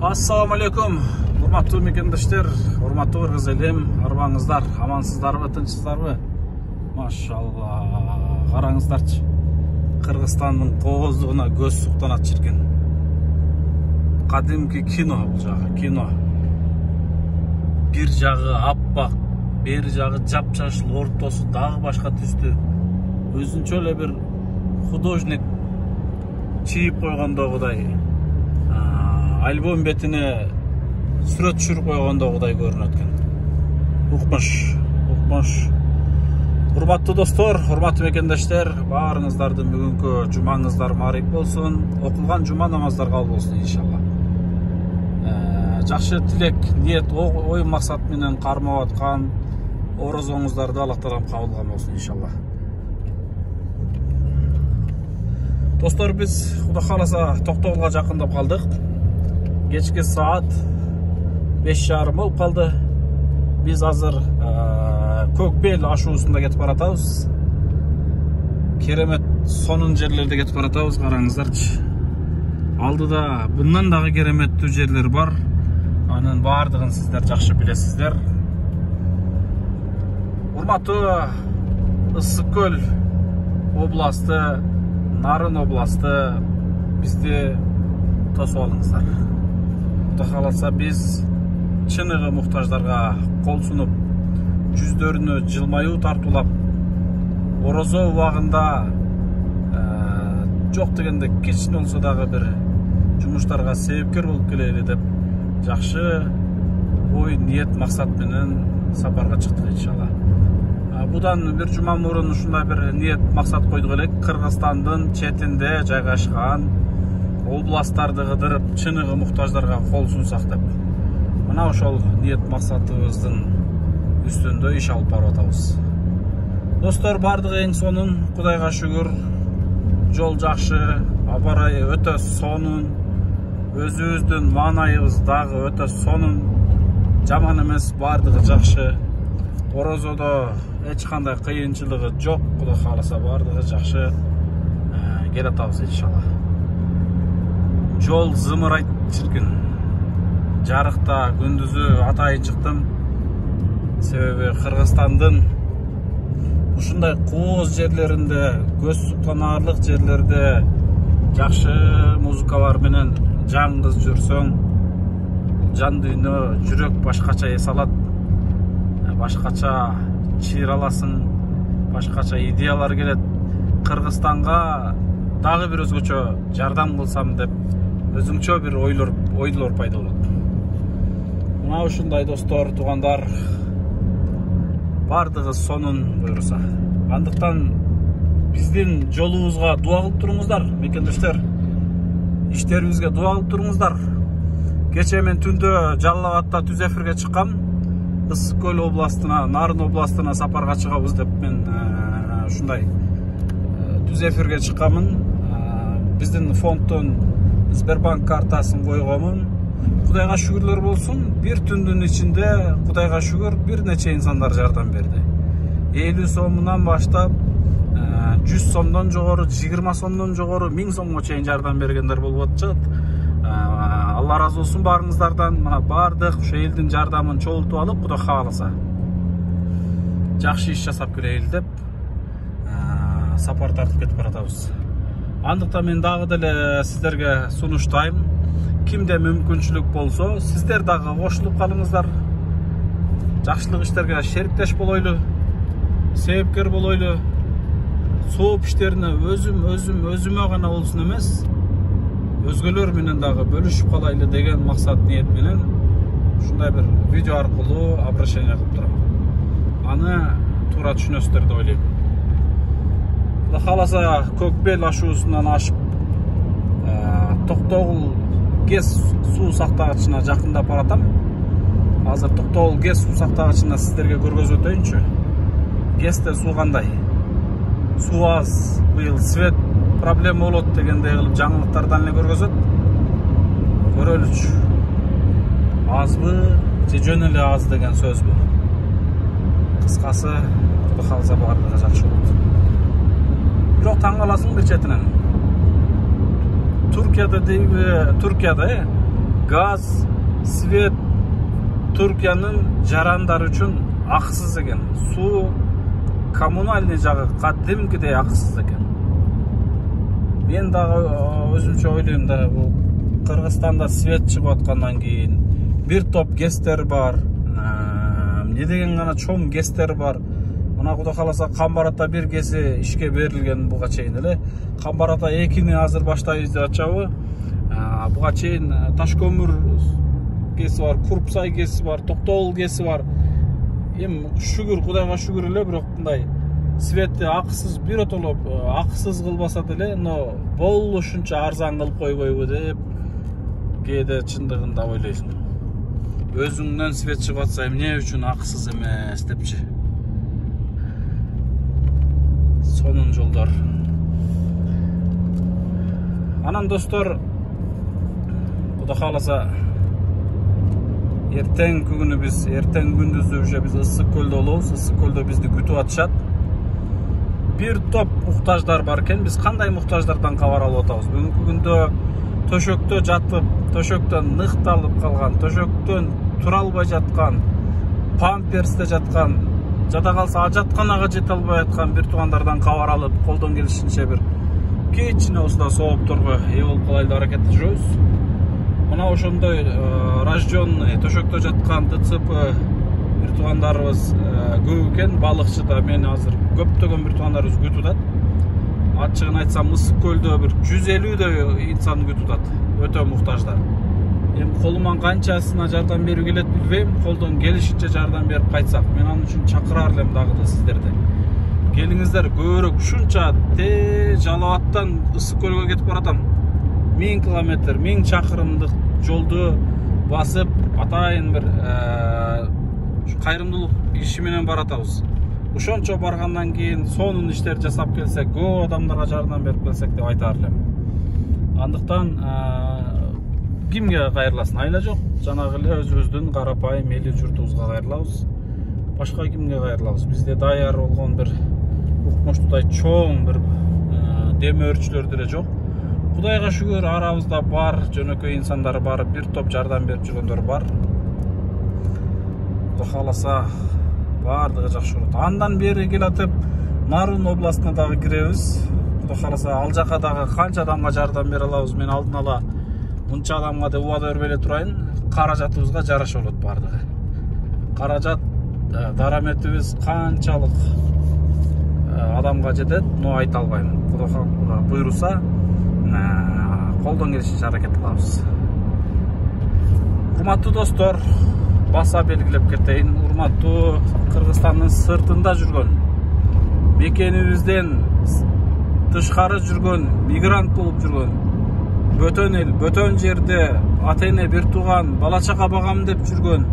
Assalamu alaikum. Урматтуу мекендештер, урматтуу кыргыз элим, арбаңыздар, амансыздарбы, тынчсыздарбы? Машалла, караңыздарчы. Кыргызстандын кооздугуна көз суктанат чиркен. Кадимки кино бул жагы, кино. Бир жагы аппак, бир жагы жапжашыл, ортосу дагы башка түстүү. Өзүнчө эле бир художник чийип койгондогудай, альбом бетине сүрөт түшүрүп койгондогудай көрүнөт экен. Укмуш. Урматтуу достор, урматтуу мекендештер, баарыңыздардын бүгүнкү жумаңыздар марик болсун, окулган жума намаздар кабыл болсун иншалла. Жакшы тилек, ниет, ой максат менен кармап аткан орозоңуздарды Аллах таалам кабыл кылган болсун иншалла. Достор, биз Кудай кааласа Токтогулга жакындап калдык. Кечки саат 5:30 болуп калды. Биз азыр Көкбел ашуусунда кетип баратабыз. Керемет сонун жерлерде кетип баратабыз, караңыздарчы. Алдыда bundan дагы кереметтүү жерлер бар. Анын баардыгын сиздер жакшы билесиздер. Урматтуу Ысык Көл областы, Нарын областы бизди тосуп алыңыздар. Кудай кааласа биз чыныгы муктаждарга кол сунуп, жүздөрүнө жылмаюу тартуулап, орозо убагында жок дегенде кичине болсо дагы бир жумуштарга себепкер болуп келели деп жакшы ой, ниет, максат менен сапарга чыктык иншалла. Будан бир жума мурун ушундай бир ниет, максат койдук элек. Кыргызстандын четинде жайгашкан областтарды кыдырып, чыныгы муктаждарга кол сунсак деп. Мына ошол ниет максатыбыздын үстүндө иш алып барып атабыз. Достор, бардыгы эң сонун, Кудайга шүгүр. Жол жакшы, аба ырайы өтө сонун. Өзүбүздүн маанайыбыз дагы өтө сонун. Жаман эмес, бардыгы жакшы. Орозодо эч кандай кыйынчылыгы жок. Кудай кааласа бардыгы жакшы келе атабыз иншалла. Жол зымырайт чиркин. Жарыкта күндүзү атайын чыктым. Себеби Кыргызстандын ушундай кооз жерлеринде, көз суктанарлык жерлерде жакшы музыкалар менен жаңгыз жүрсөң, жан дүйнө, жүрөк башкача эс алат, башкача чыйыр аласың, башкача идеялар келет. Кыргызстанга дагы бир өзгөчө жардам кылсам деп өзүңчө бир ойлор пайда болот. Мына ушундай достор, туугандар, бардыгы сонун буюрса. Андыктан биздин жолубузга дуа кылып туруңуздар, мекендештер. Иштерибизге дуа кылып туруңуздар. Кече мен түндө Жалал Абадта түз эфирге чыккам. Ысык Көл областына, Нарын областына сапарга чыгабыз деп мен ушундай түз эфирге чыккамын. Биздин фонддон Сбербанк картасын койгомун. Кудайга шүгүрлөр болсун, бир түндүн ичинде Кудайга шүгүр бир нече инсандар жардам берди. 50 сомунан баштап 100 сомдон жогору, 20 сомдон жогору 1000 сомго чейин жардам бергендер болуп атышат. Алла разы болсун баарыңыздардан. Мына бардык ошо элдин жардамын чогултуп алып, Кудай кааласа жакшы иш жасап келели деп сапар тартып кетип баратабыз. Андыктан мен дагы деле сиздерге сунуштайм. Кимде мүмкүнчүлүк болсо, сиздер дагы кошулуп калыңыздар. Жакшылык иштерге шериктеш болойлу, себепкер болойлу. Сооп иштерине өзүмө гана болсун эмес, өзгөлөр менен дагы бөлүшүп калайлы деген максат ниет менен ушундай бир видео аркылуу обращение кылып турам. Аны туура түшүнөсүздөр деп ойлойм. Кудай кааласа Көкбел ашуусунан ашып Токтогул ГЭС суу сактагычына жакындап баратам. Азыр Токтогул ГЭС суу сактагычына сиздерге көргөзүп өтөйүнчү. ГЭСте суу кандай? Суу аз, быйыл свет проблема болот дегендей кылып жаңылыктардан эле көргөзөт. Көрөлүчү. Азбы, же жөн эле аз деген сөзбү? Кыскасы, Кудай кааласа бардыгы жакшы болот. Бирок таң каласың бир четинен. Туркияда Gaz, свет Түркиянын жарандары үчүн акысыз экен. Суу, коммунальный жагы кадимкидей акысыз экен. Мен дагы өзүмчө ойлойм да, бул Кыргызстанда свет чыгып аткандан кийин бир топ гестер бар. Не деген гана чоң гестер бар. Мына Кудай кааласа Камбарата бир геси ишке берилген буга чейин эле. Камбарата 2-ни азыр баштайбыз деп атчабы. Буга чейин Ташкөмүр геси бар, Курпсай геси бар, Токтогул геси бар. Эми шүгүр, Кудайга шүгүр эле, бирок мындай светти акысыз биротолоп акысыз кылбаса деле, но болушунча арзан кылып койбойбу деп кээде чындыгында ойлойсуң. Өзүңдөн свет чыгып атса, эмне үчүн акысыз эмес депчи. Сонун жолдор. Анан достор, Кудай кааласа эртең күнү биз, эртең күндүзү уже биз Ысык көлдө болобуз. Ысык көлдө бизди күтүп атышат. Бир топ муктаждар бар экен. Биз кандай муктаждардан кабар алып атабыз? Бүгүнкү күндө төшөктө жатып, төшөктөн ныкталып калган, төшөктөн тура албай жаткан, памперсте жаткан, жада калса ажатканага жете албай аткан бир туугандардан кабар алып, колдон келишинче бир кечине осуда соопторго ээ болуп калайлы деп аракетте жүрөбүз. Мына ошондой рожденный төшөктө жаткан ДЦП бир туугандарыбыз көп экен. Балыкчыда мени азыр көптөгөн бир туугандарыбыз күтүп атат. Ачыгын айтсам, Ысык көлдө бир 150 инсан күтүп атат. Өтө муктаждар. Эми колуман канчасына жардам берүү келет билбейм. Колдон келишинче жардам берип кайтсак, мен анын үчүн чакырар элем дагы да сиздерди. Келиңиздер, көбүрөөк ушунча Жалал Абадтан Ысык көлгө кетип баратам. 1000 километр, 1000 чакырымдык жолду басып, атайын бир кайрымдуулук иши менен баратабыз. Ошончо баргандан кийин сонун иштер жасап келсек, көп адамдарга жардам берип келсек деп айтар элем. Андыктан кимге кайрыласын? Айла жок, жанагы эле өзүбүздүн карапайым эли журтубузга кайрылабыз. Башка кимге кайрылабыз? Бизде даяр болгон бир укмуштуудай чоң бир деме өрчүлөр деле жок. Кудайга шүгүр, арабызда бар, жөнөкөй инсандар бар, бир топ жардам берип жүргөндөр бар. Кудай кааласа бардыгы жакшы болот. Андан бери келатып, Нарын областына дагы киребиз. Кудай кааласа ал жака дагы канча адамга жардам бере алабыз, мен алдын ала мынча адамга деп убада бербей эле турайын. Каражатыбызга жараша болот бардыгы. Каражат дараметибиз канчалык адамга жетет, но айта албайм. Кудай буйруса, колдон келишинче аракет кылабыз. Урматтуу достор, баса белгилеп кетейин. Урматтуу Кыргызстандын сыртында жүргөн, мекенибизден тышкары жүргөн, мигрант болуп жүргөн, бөтөн эл, бөтөн жерде ата-эне, бир тууган, бала чака багам деп жүргөн,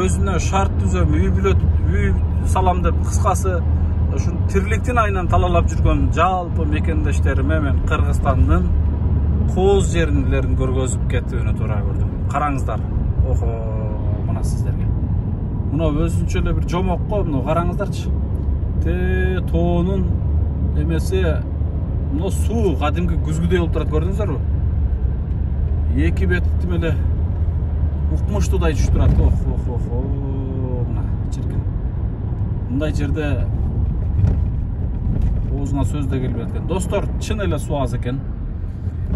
өзүнө шарт түзөм, үй салам деп, кыскасы ушун тирликтин айынан талалап жүргөн жалпы мекендештериме мен Кыргызстандын кооз жерлерин көргөзүп кетүүнү туура көрдүм. Караңыздар. Охо, мына сиздерге. Мына өзүнчө эле бир жомок го, мына караңыздарчы. Тоонун эмеси, мына суу кадимки күзгүдөй болуп турат, көрдүңүздөрбү? Эки беттим эле укмуштуудай түшүп турат. Охо, мына чиркин. Мындай жерде оозуңа сөз да келбей экен. Достор, чын эле суу аз экен.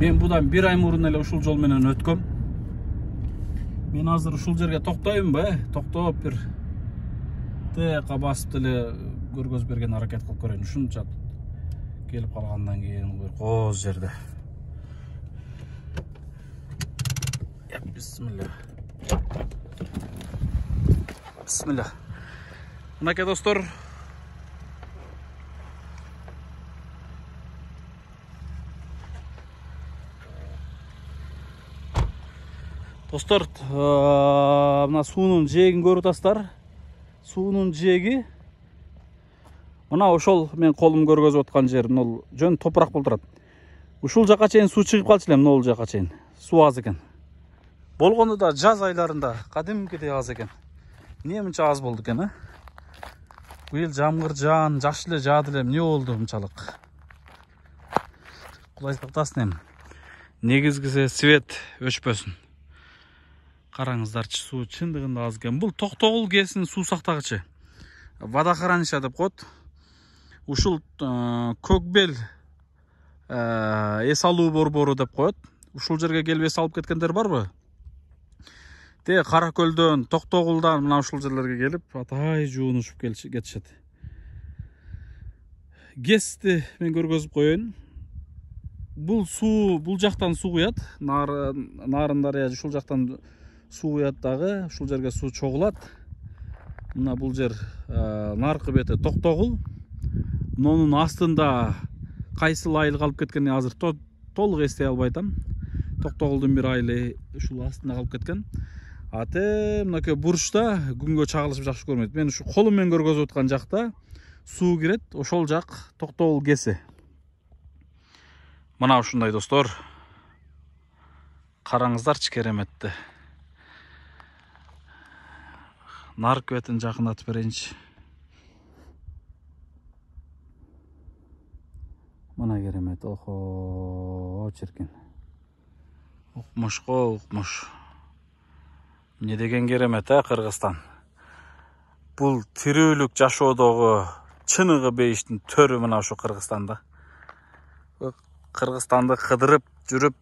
Мен будан бир ай мурун эле ушул жол менен өткөм. Мен азыр ушул жерге токтоймбу, токтоп бир тээка басып деле көргөзүп берген аракет кылып көрөйүн. Ушунча келип калгандан кийин бир кооз жерде. Бисмилля. Бисмилля. Мынакей достор, достор, мына суунун жээгин көрүп атасыздар. Суунун жээги мына ошол мен колум көргөзүп аткан жер, мына жөн топурак болуп турат. Ушул жака чейин суу чыгып калчу эле, мына жака чейин. Суу аз экен. Болгону да жаз айларында кадимкидей аз экен. Эмне мынча аз болду экен, а? Быйыл жамгыр жаан, жакшы эле жаады эле, эмне болду мынчалык? Кудай сактасын эми. Негизгиси свет өчпөсүн. Караңыздарчы, суу чындыгында аз экен. Бул Токтогул КЭСинин суу сактагычы. Водохранилище деп коет. Ушул Көкбел эс алуу борбору деп коет. Ушул жерге келип эс алып кеткендер барбы? Те Кара Көлдөн, Токтогулдан мына ушул жерлерге келип, атай жуунушуп кетишет. КЭСти мен көргөзүп коеюн. Бул суу, бул жактан суу куят. Нарын дарыя ушул жактан суу куят дагы, ушул жерге суу чогулат. Мына бул жер наркы бети Токтогул. Мунун астында кайсыл айыл калып кеткенин азыр толук эстей албай атам. Токтогулдун бир айылы ушул астында калып кеткен. Аты мынакей бурчта күнгө чагылышып жакшы көрмөйт. Мен ушу колум менен көргөзүп аткан жакта суу кирет. Ошол жак Токтогул КЭСи. Мына ушундай достор. Караңыздарчы кереметти. Нарк бетин жакындатып берейинчи. Мына керемет. Охо, чиркин. Укмуш. Не деген керемет, Кыргызстан. Бул тирүүлүк жашоодогу чыныгы бейиштин төрү мына ушу Кыргызстанда. Кыргызстанды кыдырып жүрүп,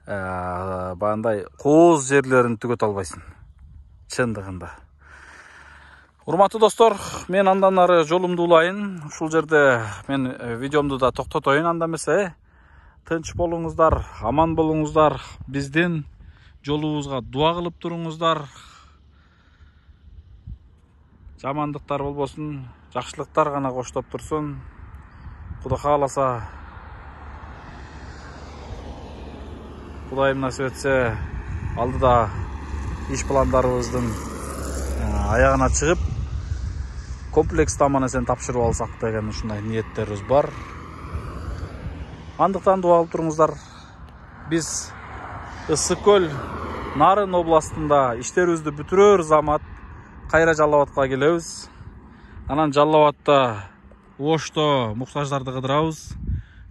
бандай кооз жерлерин түгөт албайсың. Чындыгында. Урматтуу достор, мен андан ары жолумду улайын. Ушул жерде мен видеомду да токтотоюн. Анда эмесе, тынч болуңуздар, аман болуңуздар. Биздин жолубузга дуа кылып туруңуздар. Жамандыктар болбосун, жакшылыктар гана коштоп турсун. Кудай кааласа, Кудайым насип этсе, алдыда иш пландарыбыздын аягына чыгып, комплекс аман эсен тапшырып алсак деген ушундай ниеттерибиз бар. Андыктан дуа кылып туруңуздар. Биз Ысык Көл, Нарын областында иштерибизди бүтүрөр замат кайра Жалал Абадка келебиз. Анан Жалал Абадта Ошто муктаждарды кыдырабыз.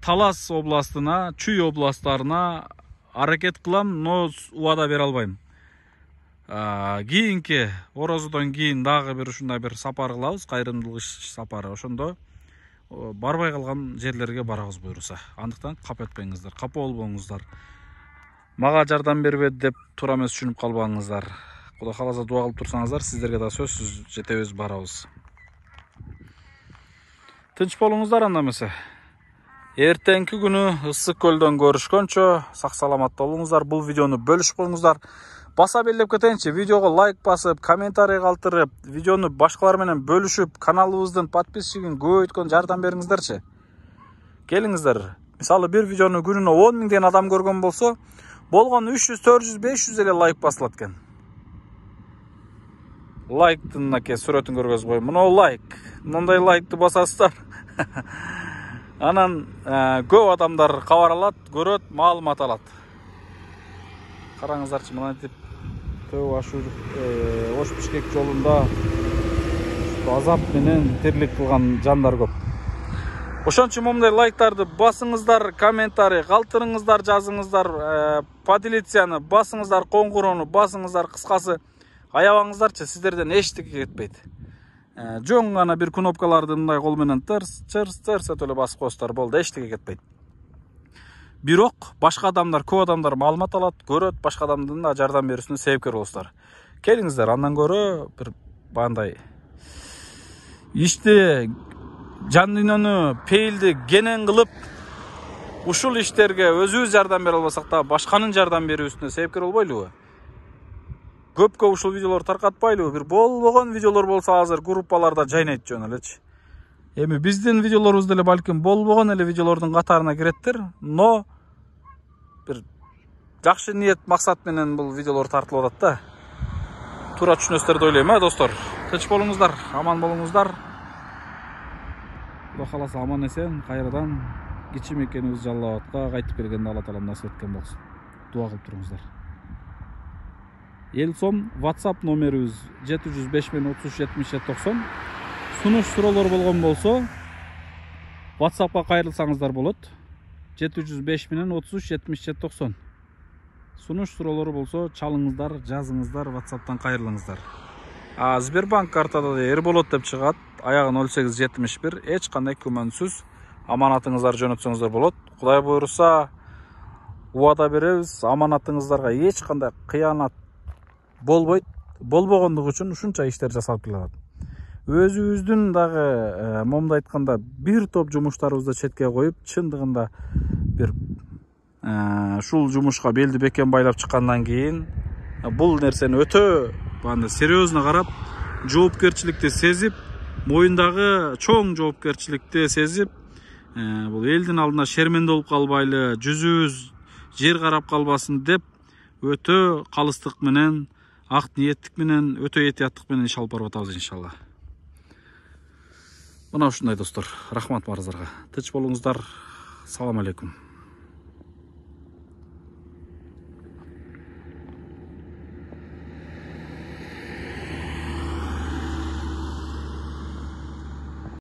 Талас областына, Чүй областтарына аракет кылам, но убада бере албайм. Кийинки орозодон кийин дагы бир ушундай бир сапар кылабыз, кайрымдуулук иш сапары. Ошондо барбай калган жерлерге барабыз буюрса. Андыктан кап этпеңиздер, капа болбоңуздар. Мага жардам бербеді деп тура эмес түшүнүп калбаңыздар. Кудай кааласа дуа кылып турсаңыздар, сиздерге да сөзсүз жетебиз, барабыз. Тынч болуңуздар анда эмесе. Эртеңки күнү Ысык Көлдөн көрүшкөнчө сак саламат болуңуздар. Бул видеону бөлүшүп коюңуздар. Баса белдеп кетейинчи, видеого лайк басып, комментарий калтырып, видеону башкалар менен бөлүшүп, каналыбыздын подписчигин көбөйткөн жардам бериңиздерчи. Келиңиздер. Мисалы бир видеону күнүнө 10 000 деген адам көргөн болсо, болгон 300, 400, 500 эле лайк басылат экен. Лайктын мынакей сүрөтүн көргөзүп коеюн. Мына лайк. Мындай лайкты басасыздар. Анан көп адамдар кабар алат, көрөт, маалымат алат. Караңыздарчы, мынантип Ош Бишкек жолунда азап менен тирлик кылган жандар көп. Ошон үчүн момундай лайктарды басыңыздар, комментарий калтырыңыздар, жазыңыздар, поделицияны басыңыздар, коңгуроону басыңыздар, кыскасы аябаңыздарчы, сиздерден эчтеке кетпейт. Жоң гана бир кнопкаларды мындай кол менен тырс этип эле басып коесуздар, болду, эчтеке кетпейт. Бирок башка адамдар, көп адамдар маалымат алат, көрөт, башка адамдын да жардам берүүсүнө себепкер болосуздар. Келиңиздер, андан көрө бир бандай ишти жан дүйнөнү пейилди кенен кылып, ушул иштерге өзүбүз жардам бере албасак да башканын жардам берүүсүнө себепкер болбойлубу? Көп ушул видеолор таркатпайлыбы? Бир болбогон видеолор болсо азыр группаларда жайнайт жөн элечи. Эми биздин видеолорубуз деле балким болбогон эле видеолордун катарына киреттир, но бир жакшы ниет максат менен бул видеолор тартылып атат да. Туура түшүнөсүздөр деп ойлойм, достор. Тынч болуңуздар, аман болуңуздар. Кудай кааласа аман эсен кайрадан кичи мекенибиз Жалал Абадка кайтып келгенде Алла Таала насип эткен болсун. Дуа кылып туруңуздар. Эл сом WhatsApp номерибиз 705 33 77 90. Сунуш суроолор болгон болсо WhatsAppка кайрылсаңыздар болот. 705 33 77 90. Сунуш суроолор болсо чалыңыздар, жазыңыздар, WhatsApp'тан кайрылыңыздар. Сбербанк картада да Эрболот деп чыгат. Аягы 0871. Эч кандай күмөнсүз аманатыңыздар жөнөтсөңүздөр болот. Кудай буйруса, убада беребиз, аманатыңыздарга эч кандай кыянат болбойт. Болбогондугу үчүн ушунча иштер жасалып келет. Өзүбүздүн дагы момунду айтканда бир топ жумуштарыбызды четке коюп, чындыгында бир ушул жумушка белди бекем байлап чыккандан кийин бул нерсени өтө серьезно карап, жоопкерчиликти сезип, моюндагы чоң жоопкерчиликти сезип, бул элдин алдында шерменде болуп калбайлы, жүзүбүз жер карап калбасын деп өтө калыстык менен, ак ниеттик менен, өтө этияттык менен иш алып барып атабыз иншалла. Мына ушундай достор, рахмат барыңыздарга. Тынч болуңуздар. Салам алейкум.